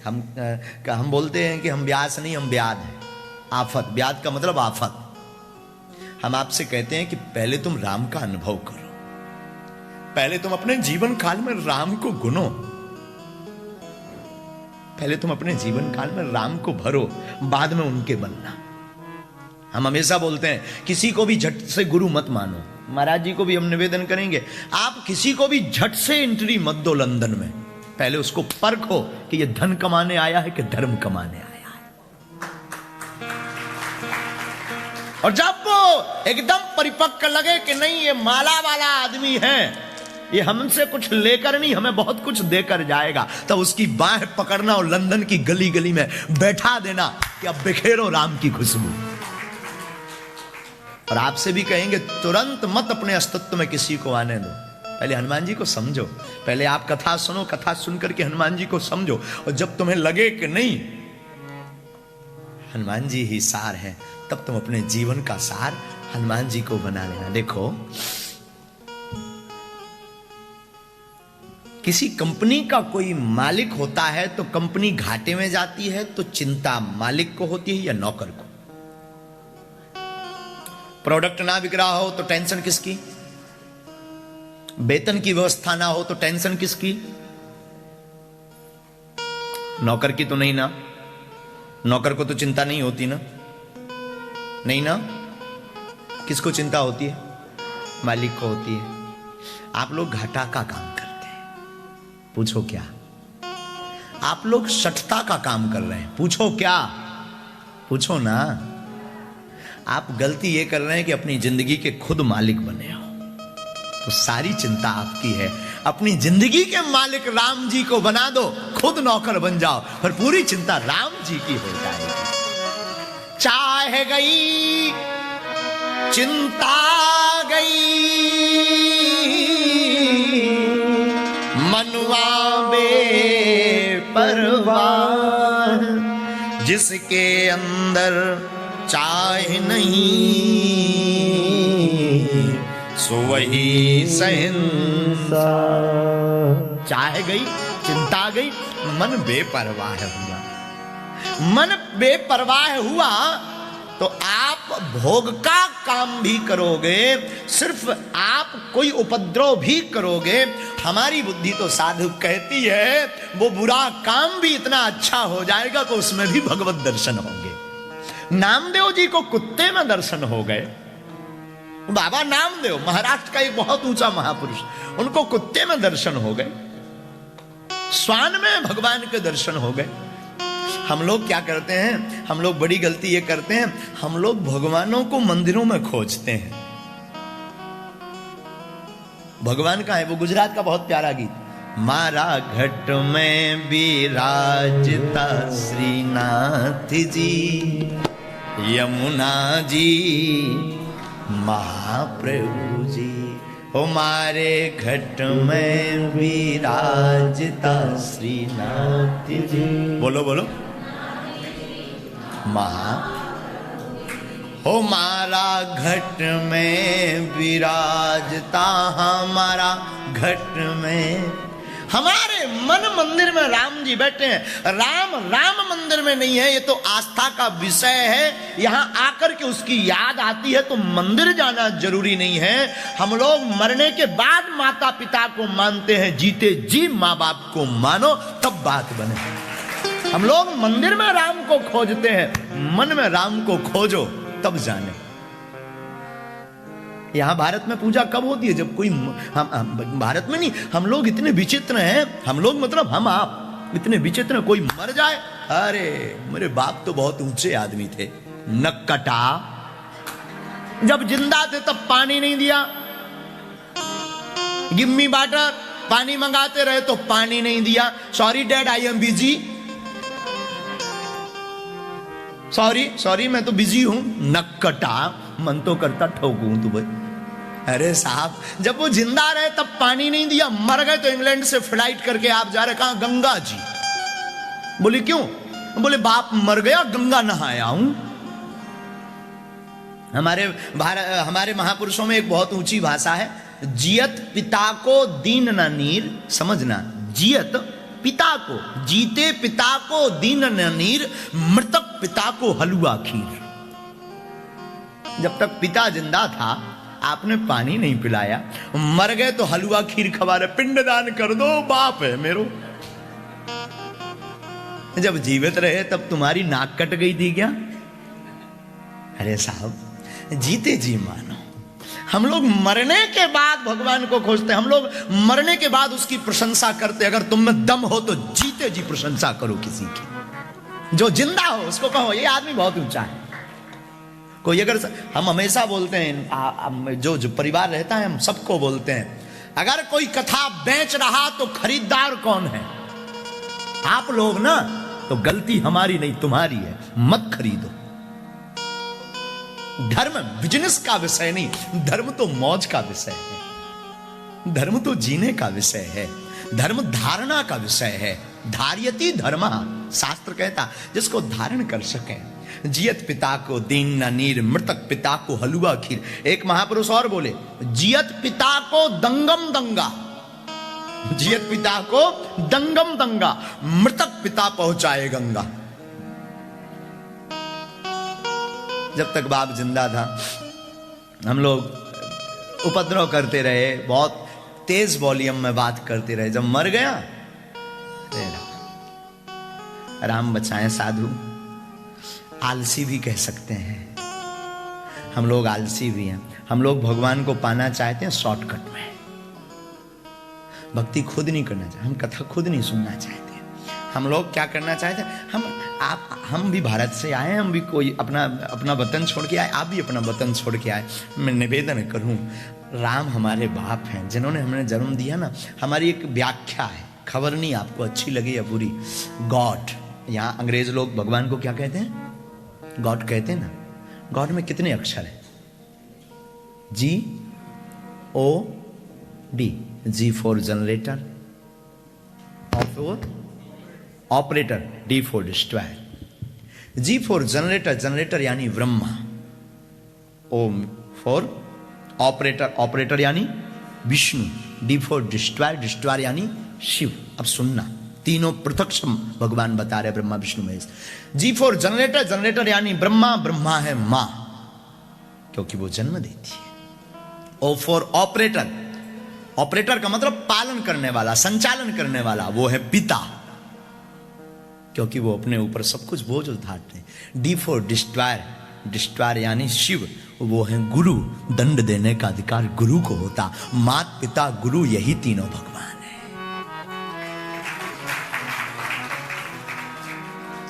हम बोलते हैं कि हम व्यास नहीं, हम व्याध हैं। आफत, व्याध का मतलब आफत। हम आपसे कहते हैं कि पहले तुम राम का अनुभव करो, पहले तुम अपने जीवन काल में राम को गुनो, पहले तुम अपने जीवन काल में राम को भरो, बाद में उनके बनना। हम हमेशा बोलते हैं किसी को भी झट से गुरु मत मानो। महाराज जी को भी हम निवेदन करेंगे, आप किसी को भी झट से एंट्री मत दो लंदन में, पहले उसको परखो कि ये धन कमाने आया है कि धर्म कमाने आया है। और जब वो एकदम परिपक्व लगे कि नहीं ये माला वाला आदमी है, ये हमसे कुछ लेकर नहीं हमें बहुत कुछ देकर जाएगा, तब उसकी बाह पकड़ना और लंदन की गली गली में बैठा देना कि अब बिखेरो राम की खुशबू। और आपसे भी कहेंगे तुरंत मत अपने अस्तित्व में किसी को आने दो, पहले हनुमान जी को समझो, पहले आप कथा सुनो, कथा सुनकर के हनुमान जी को समझो, और जब तुम्हें लगे कि नहीं हनुमान जी ही सार है, तब तुम अपने जीवन का सार हनुमान जी को बना लेना। देखो, किसी कंपनी का कोई मालिक होता है तो कंपनी घाटे में जाती है तो चिंता मालिक को होती है या नौकर को? प्रोडक्ट ना बिक रहा हो तो टेंशन किसकी? वेतन की व्यवस्था ना हो तो टेंशन किसकी? नौकर की तो नहीं ना? नौकर को तो चिंता नहीं होती ना? नहीं ना? किसको चिंता होती है? मालिक को होती है। आप लोग घाटा का काम करते हैं, पूछो क्या? आप लोग शठता का काम कर रहे हैं, पूछो क्या? पूछो ना। आप गलती ये कर रहे हैं कि अपनी जिंदगी के खुद मालिक बने हो, तो सारी चिंता आपकी है। अपनी जिंदगी के मालिक राम जी को बना दो, खुद नौकर बन जाओ, पर पूरी चिंता राम जी की हो जाएगी। चाहे गई चिंता गई, मनवा बेपरवाह, जिसके अंदर चाहे नहीं सो वही सहनसा। चाहे गई, चिंता गई, मन बेपरवाह हुआ। मन बेपरवाह हुआ तो आप भोग का काम भी करोगे, सिर्फ आप कोई उपद्रव भी करोगे। हमारी बुद्धि तो साधु कहती है वो बुरा काम भी इतना अच्छा हो जाएगा तो उसमें भी भगवत दर्शन होंगे। नामदेव जी को कुत्ते में दर्शन हो गए। बाबा नामदेव महाराष्ट्र का एक बहुत ऊंचा महापुरुष, उनको कुत्ते में दर्शन हो गए, श्वान में भगवान के दर्शन हो गए। हम लोग क्या करते हैं? हम लोग बड़ी गलती ये करते हैं, हम लोग भगवानों को मंदिरों में खोजते हैं। भगवान कहाँ है? वो गुजरात का बहुत प्यारा गीत, मारा घट में विराजता श्रीनाथ जी, यमुना जी, महाप्रभु जी। हमारे घट में विराजता श्रीनाथ जी। बोलो बोलो, महा। हमारा घट में विराजता, हमारा घट में। हमारे मन मंदिर में राम जी बैठे हैं। राम राम मंदिर में नहीं है, ये तो आस्था का विषय है। यहां आकर के उसकी याद आती है तो मंदिर जाना जरूरी नहीं है। हम लोग मरने के बाद माता पिता को मानते हैं, जीते जी माँ बाप को मानो तब बात बने। हम लोग मंदिर में राम को खोजते हैं, मन में राम को खोजो तब जाने। यहां भारत में पूजा कब होती है? जब कोई हम भारत में नहीं, हम लोग इतने विचित्र हैं, हम लोग मतलब हम आप इतने विचित्र हैं। कोई मर जाए, अरे मेरे बाप तो बहुत ऊंचे आदमी थे, नक्कटा, जब जिंदा थे तब पानी नहीं दिया, गिव मी वाटर, पानी मंगाते रहे तो पानी नहीं दिया, sorry dad I am busy, sorry sorry मैं तो बिजी हूं, नक्कटा, मन तो करता ठोकूं तुम्हें। अरे साहब, जब वो जिंदा रहे तब पानी नहीं दिया, मर गए तो इंग्लैंड से फ्लाइट करके आप जा रहे, कहां? गंगा जी। बोले क्यों? बोले बाप मर गया, गंगा नहाया हूं। हमारे महापुरुषों में एक बहुत ऊंची भाषा है, जियत पिता को दीन ना नीर। समझना, जियत पिता को, जीते पिता को दीन नीर, मृतक पिता को हलवा खीर। जब तक पिता जिंदा था आपने पानी नहीं पिलाया, मर गए तो हलवा खीर खवा रहे, पिंडदान कर दो बाप है मेरो। जब जीवित रहे तब तुम्हारी नाक कट गई थी क्या? अरे साहब जीते जी मानो। हम लोग मरने के बाद भगवान को खोजते, हम लोग मरने के बाद उसकी प्रशंसा करते। अगर तुम में दम हो तो जीते जी प्रशंसा करो किसी की। जो जिंदा हो उसको कहो ये आदमी बहुत ऊंचा है। कोई अगर, हम हमेशा बोलते हैं, जो परिवार रहता है हम सबको बोलते हैं, अगर कोई कथा बेच रहा तो खरीदार कौन है? आप लोग ना। तो गलती हमारी नहीं तुम्हारी है, मत खरीदो। धर्म बिजनेस का विषय नहीं, धर्म तो मौज का विषय है, धर्म तो जीने का विषय है, धर्म धारणा का विषय है। धार्यति धर्म, शास्त्र कहता जिसको धारण कर सके। जियत पिता को दीन न नीर, मृतक पिता को हलवा खीर। एक महापुरुष और बोले, जियत पिता को दंगम दंगा, जियत पिता को दंगम दंगा, मृतक पिता पहुंचाए गंगा। जब तक बाप जिंदा था हम लोग उपद्रव करते रहे, बहुत तेज वॉल्यूम में बात करते रहे। जब मर गया, राम बचाएं साधु, आलसी भी कह सकते हैं। हम लोग आलसी भी हैं। हम लोग भगवान को पाना चाहते हैं शॉर्टकट में। भक्ति खुद नहीं करना चाहते, हम कथा खुद नहीं सुनना चाहते। हम लोग क्या करना चाहते हैं? हम भी भारत से आए, हम भी कोई अपना वतन छोड़ के आए, आप भी अपना वतन छोड़ के आए। मैं निवेदन करूं, राम हमारे बाप हैं जिन्होंने हमें जन्म दिया ना। हमारी एक व्याख्या है, खबर नहीं आपको अच्छी लगी या बुरी। गॉड, यहाँ अंग्रेज लोग भगवान को क्या कहते हैं? गॉड कहते हैं ना। गॉड में कितने अक्षर है? G-O-D, G for generator, O for operator, D for destroyer. G for generator, generator यानी Brahma. O for operator, operator यानी Vishnu. D for destroyer, destroyer यानी शिव। अब सुनना, तीनों पृथक भगवान बता रहे Brahma Vishnu Mahesh. G for generator, generator यानी ब्रह्मा, ब्रह्मा है मां क्योंकि वो जन्म देती है। O फॉर ऑपरेटर, ऑपरेटर का मतलब पालन करने वाला, संचालन करने वाला, वो है पिता क्योंकि वो अपने ऊपर सब कुछ बोझ उठाते हैं। D फॉर डिस्ट्रॉयर, डिस्ट्रॉयर यानी शिव, वो है गुरु। दंड देने का अधिकार गुरु को होता। मात पिता गुरु, यही तीनों भगवान है।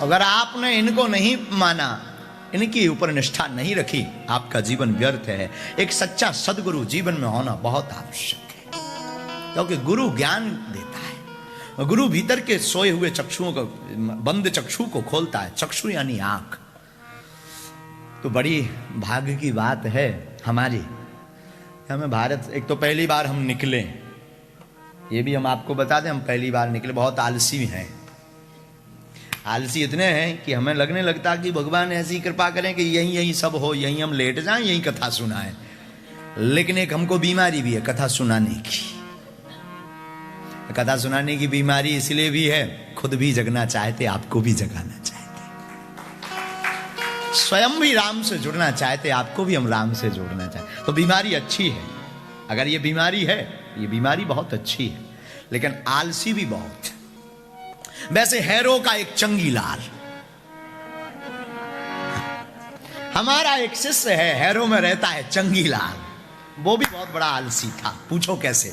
अगर आपने इनको नहीं माना, इनके ऊपर निष्ठा नहीं रखी, आपका जीवन व्यर्थ है। एक सच्चा सदगुरु जीवन में होना बहुत आवश्यक है क्योंकि गुरु ज्ञान देता है। गुरु भीतर के सोए हुए चक्षुओं को, बंद चक्षु को खोलता है। चक्षु यानी आंख। तो बड़ी भाग्य की बात है हमारी, हमें भारत, एक तो पहली बार हम निकले, ये भी हम आपको बता दें, हम पहली बार निकले। बहुत आलसी हैं, आलसी इतने हैं कि हमें लगने लगता कि भगवान ऐसी कृपा करें कि यहीं यहीं सब हो, यहीं हम लेट जाएं, यहीं कथा सुनाएं। लेकिन एक हमको बीमारी भी है, कथा सुनाने की। कथा सुनाने की बीमारी इसलिए भी है, खुद भी जगना चाहते, आपको भी जगाना चाहते, स्वयं भी राम से जुड़ना चाहते, आपको भी हम राम से जोड़ना चाहते। तो बीमारी अच्छी है, अगर ये बीमारी है, ये बीमारी बहुत अच्छी है, लेकिन आलसी भी बहुत। वैसे हैरो का एक चंगीलाल, हमारा एक शिष्य है, हैरो में रहता है चंगीलाल, वो भी बहुत बड़ा आलसी था। पूछो कैसे,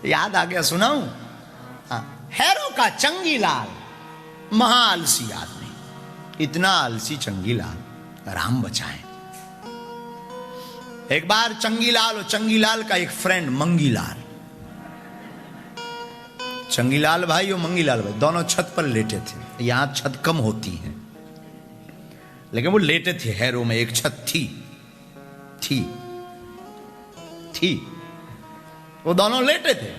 याद आ गया, सुनाऊं? हैरो का चंगीलाल महा आलसी आदमी, इतना आलसी चंगीलाल, राम बचाए। एक बार चंगीलाल और चंगीलाल का एक फ्रेंड मंगीलाल, चंगीलाल भाई और मंगीलाल भाई दोनों छत पर लेटे थे। यहां छत कम होती है, लेकिन वो लेटे थे। हैरो में एक छत थी, वो दोनों लेटे थे।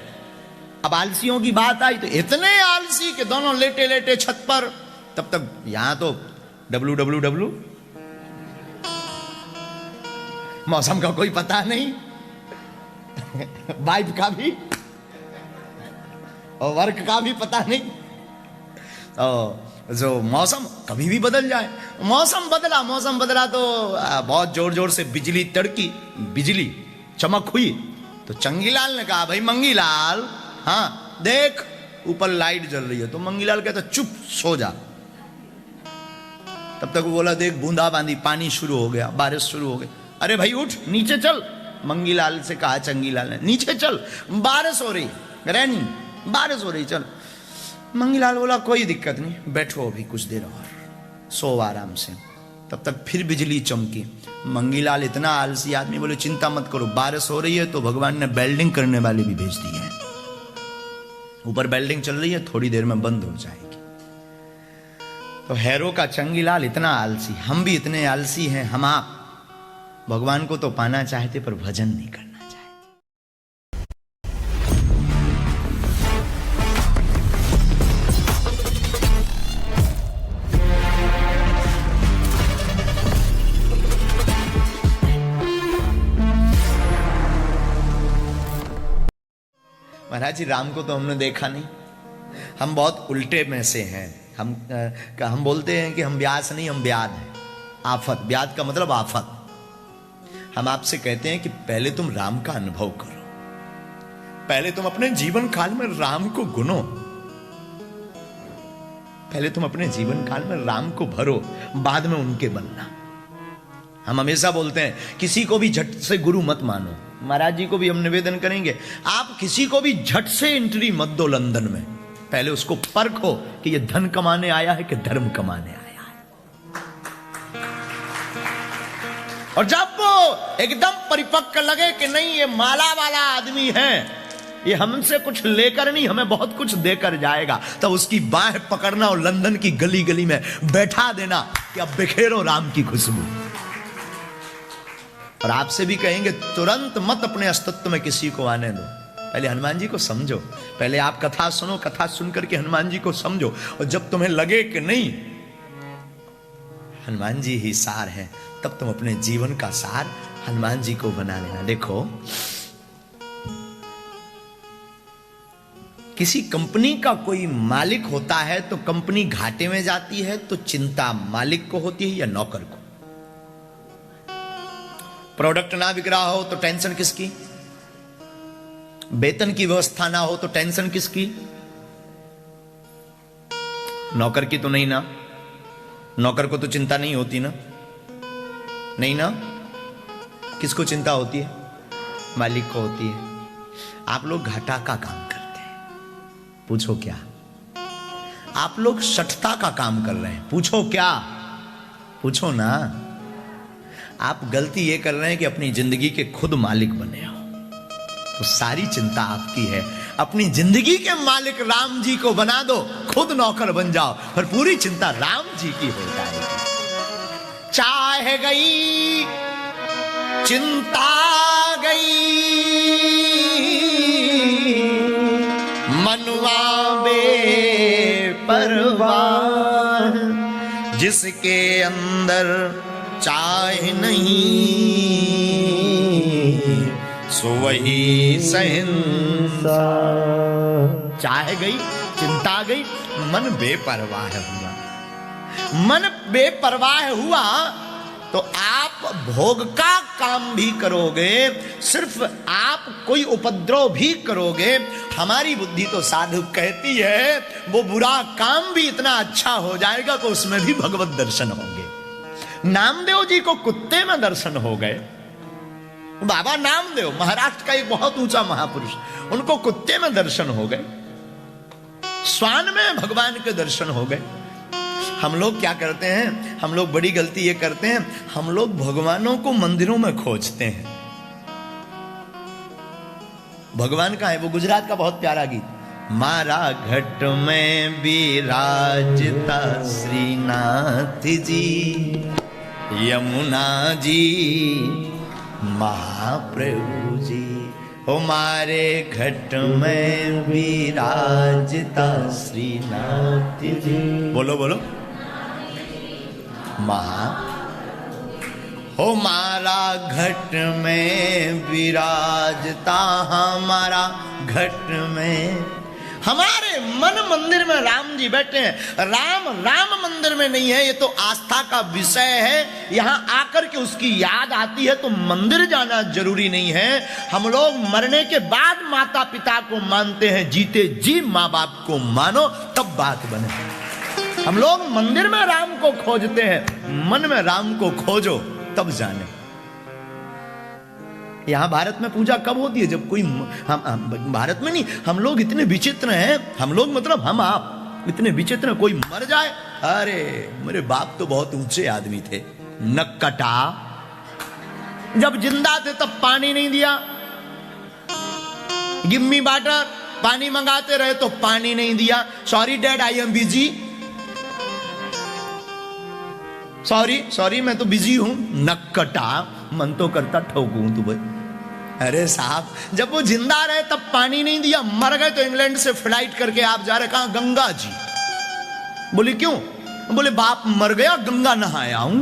अब आलसियों की बात आई तो इतने आलसी कि दोनों लेटे लेटे छत पर। तब तक यहां तो WWW, मौसम का कोई पता नहीं, वाइफ का भी। और वर्क का भी पता नहीं। और जो मौसम कभी भी बदल जाए, मौसम बदला तो बहुत जोर जोर से बिजली तड़की, बिजली चमक हुई तो चंगीलाल ने कहा, भाई मंगीलाल, हाँ देख ऊपर लाइट जल रही है। तो मंगीलाल कहता चुप सो जा। तब तक वो बोला, देख बूंदाबांदी, पानी शुरू हो गया, बारिश शुरू हो गई। अरे भाई उठ, नीचे चल। मंगीलाल से कहा चंगीलाल ने, नीचे चल, बारिश हो रही, रैनी बारिश हो रही, चल। मंगीलाल बोला, कोई दिक्कत नहीं, बैठो अभी कुछ देर और, सो आराम से। तब तक फिर बिजली चमकी। मंगीलाल इतना आलसी आदमी, बोले चिंता मत करो, बारिश हो रही है तो भगवान ने वेल्डिंग करने वाले भी भेज दिए हैं, ऊपर वेल्डिंग चल रही है, थोड़ी देर में बंद हो जाएगी। तो हैरो का चंगीलाल इतना आलसी, हम भी इतने आलसी हैं। हम आप भगवान को तो पाना चाहते पर भजन नहीं करना चाहते। महाराज जी राम को तो हमने देखा नहीं, हम बहुत उल्टे में से हैं। हम बोलते हैं कि हम व्यास नहीं, हम व्याध हैं, आफत। व्याध का मतलब आफत। हम आपसे कहते हैं कि पहले तुम राम का अनुभव करो, पहले तुम अपने जीवन काल में राम को गुनो, पहले तुम अपने जीवन काल में राम को भरो, बाद में उनके बनना। हम हमेशा बोलते हैं किसी को भी झट से गुरु मत मानो। महाराज जी को भी हम निवेदन करेंगे, आप किसी को भी झट से एंट्री मत दो लंदन में, पहले उसको परखो कि ये धन कमाने आया है कि धर्म कमाने आया है। और जब वो एकदम परिपक्व लगे कि नहीं ये माला वाला आदमी है, ये हमसे कुछ लेकर नहीं हमें बहुत कुछ देकर जाएगा, तब उसकी बाह पकड़ना और लंदन की गली गली में बैठा देना कि अब बिखेरो राम की खुशबू। और आपसे भी कहेंगे तुरंत मत अपने अस्तित्व में किसी को आने दो, पहले हनुमान जी को समझो, पहले आप कथा सुनो, कथा सुनकर के हनुमान जी को समझो, और जब तुम्हें लगे कि नहीं हनुमान जी ही सार है, तब तुम अपने जीवन का सार हनुमान जी को बना लेना। देखो किसी कंपनी का कोई मालिक होता है तो कंपनी घाटे में जाती है तो चिंता मालिक को होती है या नौकर को? प्रोडक्ट ना बिक रहा हो तो टेंशन किसकी? वेतन की व्यवस्था ना हो तो टेंशन किसकी? नौकर की तो नहीं ना, नौकर को तो चिंता नहीं होती ना, नहीं ना, किसको चिंता होती है? मालिक को होती है। आप लोग घाटा का काम करते हैं, पूछो क्या? आप लोग सठता का काम कर रहे हैं, पूछो क्या? पूछो ना। आप गलती ये कर रहे हैं कि अपनी जिंदगी के खुद मालिक बने हो, तो सारी चिंता आपकी है। अपनी जिंदगी के मालिक राम जी को बना दो, खुद नौकर बन जाओ, और पूरी चिंता राम जी की हो जाएगी। चाह गई चिंता गई, मनवा बेपरवाह, जिसके अंदर चाह नहीं सो वही सहनसा। चाह गई, चिंता गई, मन बेपरवाह हुआ। मन बेपरवाह हुआ तो आप भोग का काम भी करोगे, सिर्फ आप कोई उपद्रव भी करोगे। हमारी बुद्धि तो साधु कहती है वो बुरा काम भी इतना अच्छा हो जाएगा कि उसमें भी भगवत दर्शन होंगे। नामदेव जी को कुत्ते में दर्शन हो गए। बाबा नामदेव महाराष्ट्र का एक बहुत ऊंचा महापुरुष, उनको कुत्ते में दर्शन हो गए, श्वान में भगवान के दर्शन हो गए। हम लोग क्या करते हैं? हम लोग बड़ी गलती ये करते हैं, हम लोग भगवानों को मंदिरों में खोजते हैं। भगवान कहाँ है? वो गुजरात का बहुत प्यारा गीत, मारा घट में विराजता श्रीनाथ जी, यमुना जी महाप्रभु जी, हमारे घट में विराजता श्रीनाथ जी। बोलो बोलो, महा हमारा घट में विराजता, हमारा घट में, हमारे मन मंदिर में राम जी बैठे हैं। राम राम मंदिर में नहीं है, ये तो आस्था का विषय है। यहां आकर के उसकी याद आती है तो मंदिर जाना जरूरी नहीं है। हम लोग मरने के बाद माता पिता को मानते हैं, जीते जी माँ बाप को मानो तब बात बने। हम लोग मंदिर में राम को खोजते हैं, मन में राम को खोजो तब जाने। यहां भारत में पूजा कब होती है? जब कोई हम भारत में नहीं, हम लोग इतने विचित्र हैं, हम लोग मतलब हम आप इतने विचित्र हैं। कोई मर जाए, अरे मेरे बाप तो बहुत ऊंचे आदमी थे, नक्कटा, जब जिंदा थे तब पानी नहीं दिया, गिम्मी वाटर, पानी मंगाते रहे तो पानी नहीं दिया, sorry dad I am busy, sorry मैं तो बिजी हूं, नक्कटा, मन तो करता ठोकूं तुम्हें। अरे साहब, जब वो जिंदा रहे तब पानी नहीं दिया, मर गए तो इंग्लैंड से फ्लाइट करके आप जा रहे, कहां? गंगा जी। बोले क्यों? बोले बाप मर गया, गंगा नहाया हूं।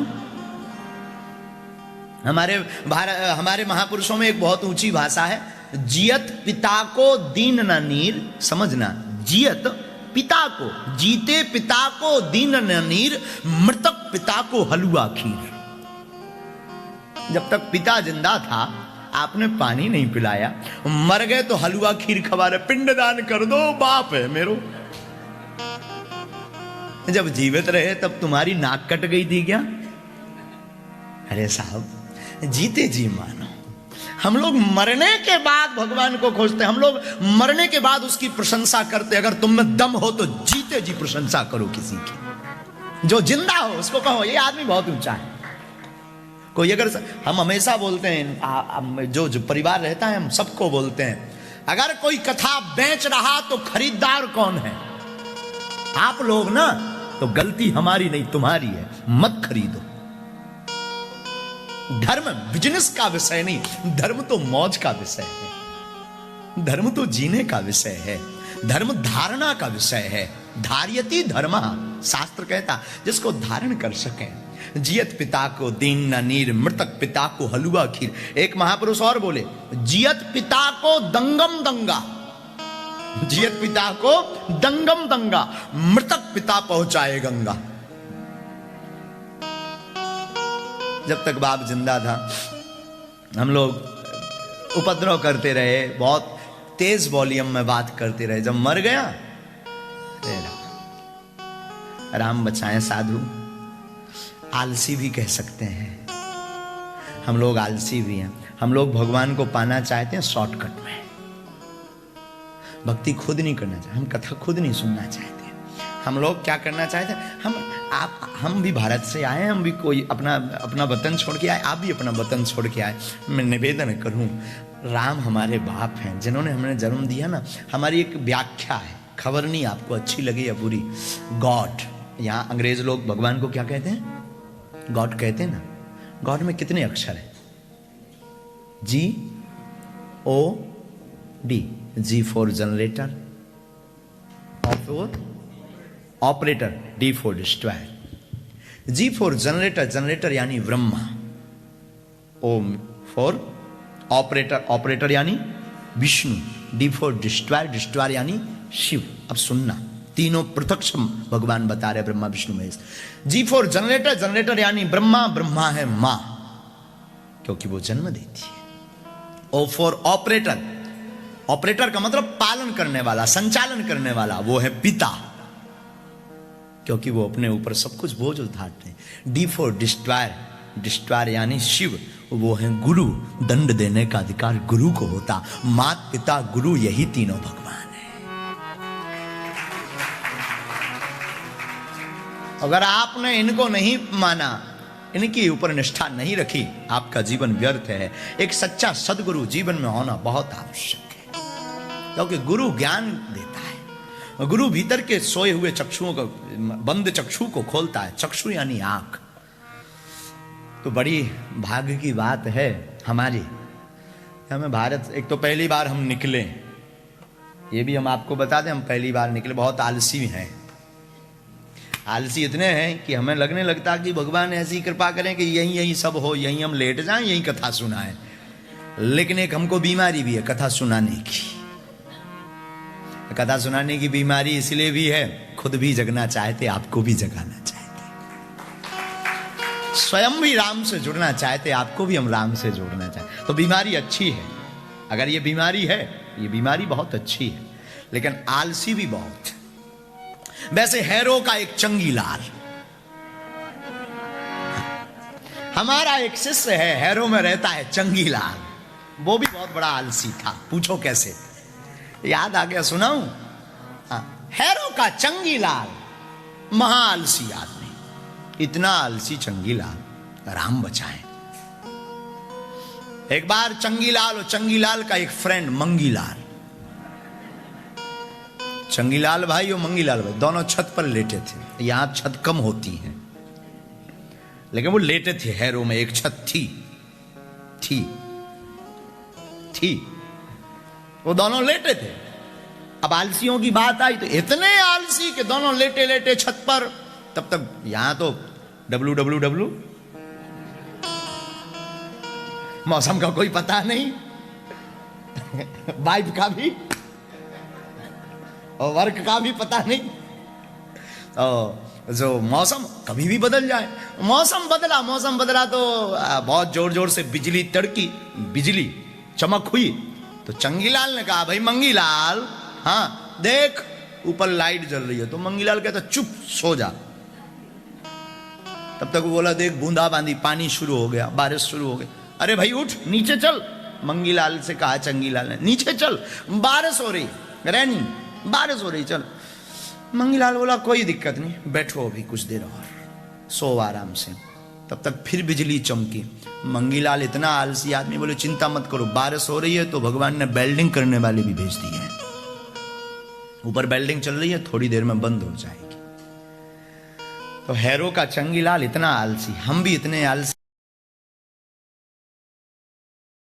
हमारे महापुरुषों में एक बहुत ऊंची भाषा है, जियत पिता को दीन न नीर, समझना, जियत पिता को, जीते पिता को दीन न नीर, मृतक पिता को हलवा खीर। जब तक पिता जिंदा था आपने पानी नहीं पिलाया, मर गए तो हलवा खीर खवा रहे, पिंडदान कर दो, बाप है मेरो। जब जीवित रहे तब तुम्हारी नाक कट गई थी क्या? अरे साहब, जीते जी मानो। हम लोग मरने के बाद भगवान को खोजते हैं, हम लोग मरने के बाद उसकी प्रशंसा करते हैं। अगर तुम में दम हो तो जीते जी प्रशंसा करो किसी की। जो जिंदा हो उसको कहो ये आदमी बहुत ऊंचा है। कोई अगर, हम हमेशा बोलते हैं, जो परिवार रहता है हम सबको बोलते हैं, अगर कोई कथा बेच रहा तो खरीदार कौन है? आप लोग ना। तो गलती हमारी नहीं तुम्हारी है, मत खरीदो। धर्म बिजनेस का विषय नहीं, धर्म तो मौज का विषय है, धर्म तो जीने का विषय है, धर्म धारणा का विषय है। धार्यति धर्म, शास्त्र कहता जिसको धारण कर सके। जियत पिता को दीन न नीर, मृतक पिता को हलवा खीर। एक महापुरुष और बोले, जियत पिता को दंगम दंगा, जियत पिता को दंगम दंगा, मृतक पिता पहुंचाए गंगा। जब तक बाप जिंदा था हम लोग उपद्रव करते रहे, बहुत तेज वॉल्यूम में बात करते रहे। जब मर गया, राम बचाएं साधु, आलसी भी कह सकते हैं। हम लोग आलसी भी हैं। हम लोग भगवान को पाना चाहते हैं शॉर्टकट में, भक्ति खुद नहीं करना चाहते, हम कथा खुद नहीं सुनना चाहते। हम लोग क्या करना चाहते हैं? हम भी भारत से आए, हम भी कोई अपना वतन छोड़ के आए, आप भी अपना वतन छोड़ के आए। मैं निवेदन करूं, राम हमारे बाप हैं जिन्होंने हमें जन्म दिया ना। हमारी एक व्याख्या है, खबर नहीं आपको अच्छी लगी या बुरी। गॉड, यहाँ अंग्रेज लोग भगवान को क्या कहते हैं? गॉड कहते हैं ना। गॉड में कितने अक्षर है? G-O-D, G for generator, O for operator, D for destroyer. G for generator, generator यानी Brahma. O for operator, operator यानी Vishnu. D for destroyer, destroyer यानी शिव। अब सुनना, तीनों पृथक भगवान बता रहे Brahma Vishnu Mahesh. G for generator, generator यानी ब्रह्मा, ब्रह्मा है मां क्योंकि वो जन्म देती है। O फॉर ऑपरेटर, ऑपरेटर का मतलब पालन करने वाला, संचालन करने वाला, वो है पिता क्योंकि वो अपने ऊपर सब कुछ बोझ उठाते हैं। D फॉर डिस्ट्रॉयर, डिस्ट्रॉयर यानी शिव, वो है गुरु, दंड देने का अधिकार गुरु को होता। मात पिता गुरु, यही तीनों भगवान है। अगर आपने इनको नहीं माना, इनके ऊपर निष्ठा नहीं रखी, आपका जीवन व्यर्थ है। एक सच्चा सदगुरु जीवन में होना बहुत आवश्यक है क्योंकि गुरु ज्ञान देता है। गुरु भीतर के सोए हुए चक्षुओं को, बंद चक्षु को खोलता है। चक्षु यानी आंख। तो बड़ी भाग्य की बात है हमारी, हमें भारत, एक तो पहली बार हम निकले, ये भी हम आपको बता दें, हम पहली बार निकले। बहुत आलसी हैं, आलसी इतने हैं कि हमें लगने लगता कि भगवान ऐसी कृपा करें कि यहीं यहीं सब हो, यहीं हम लेट जाएं, यहीं कथा सुनाएं। लेकिन एक हमको बीमारी भी है कथा सुनाने की। कथा सुनाने की बीमारी इसलिए भी है, खुद भी जगना चाहते, आपको भी जगाना चाहते, स्वयं भी राम से जुड़ना चाहते, आपको भी हम राम से जोड़ना चाहते। तो बीमारी अच्छी है, अगर ये बीमारी है, ये बीमारी बहुत अच्छी है, लेकिन आलसी भी बहुत। वैसे हैरो का एक चंगीलाल, हमारा एक शिष्य है, हैरो में रहता है चंगीलाल, वो भी बहुत बड़ा आलसी था। पूछो कैसे, याद आ गया, सुनाऊं? हैरो का चंगीलाल महा आलसी आदमी, इतना आलसी चंगीलाल, राम बचाए। एक बार चंगीलाल और चंगीलाल का एक फ्रेंड मंगीलाल, चंगीलाल भाई और मंगीलाल भाई दोनों छत पर लेटे थे। यहां छत कम होती है, लेकिन वो लेटे थे हैरो में, एक छत थी वो दोनों लेटे थे। अब आलसियों की बात आई तो इतने आलसी कि दोनों लेटे लेटे छत पर, तब तक यहां तो WWW मौसम का कोई पता नहीं, वाइफ का भी और वर्क का भी पता नहीं, और जो मौसम कभी भी बदल जाए। मौसम बदला तो बहुत जोर जोर से बिजली तड़की, बिजली चमक हुई, तो चंगीलाल ने कहा, भाई मंगीलाल, हाँ देख ऊपर लाइट जल रही है। तो मंगीलाल कहता, चुप सो जा। तब तक वो बोला, देख बूंदाबांदी, पानी शुरू हो गया, बारिश शुरू हो गई। अरे भाई उठ, नीचे चल। मंगीलाल से कहा चंगीलाल ने, नीचे चल, बारिश हो रही, रैनी बारिश हो रही, चल। मंगीलाल बोला, कोई दिक्कत नहीं, बैठो अभी कुछ देर और, सो आराम से। तब तक फिर बिजली चमकी। मंगीलाल इतना आलसी आदमी, बोले चिंता मत करो, बारिश हो रही है तो भगवान ने वेल्डिंग करने वाले भी भेज दिए हैं, ऊपर वेल्डिंग चल रही है, थोड़ी देर में बंद हो जाएगी। तो हैरो का चंगीलाल इतना आलसी, हम भी इतने आलसी।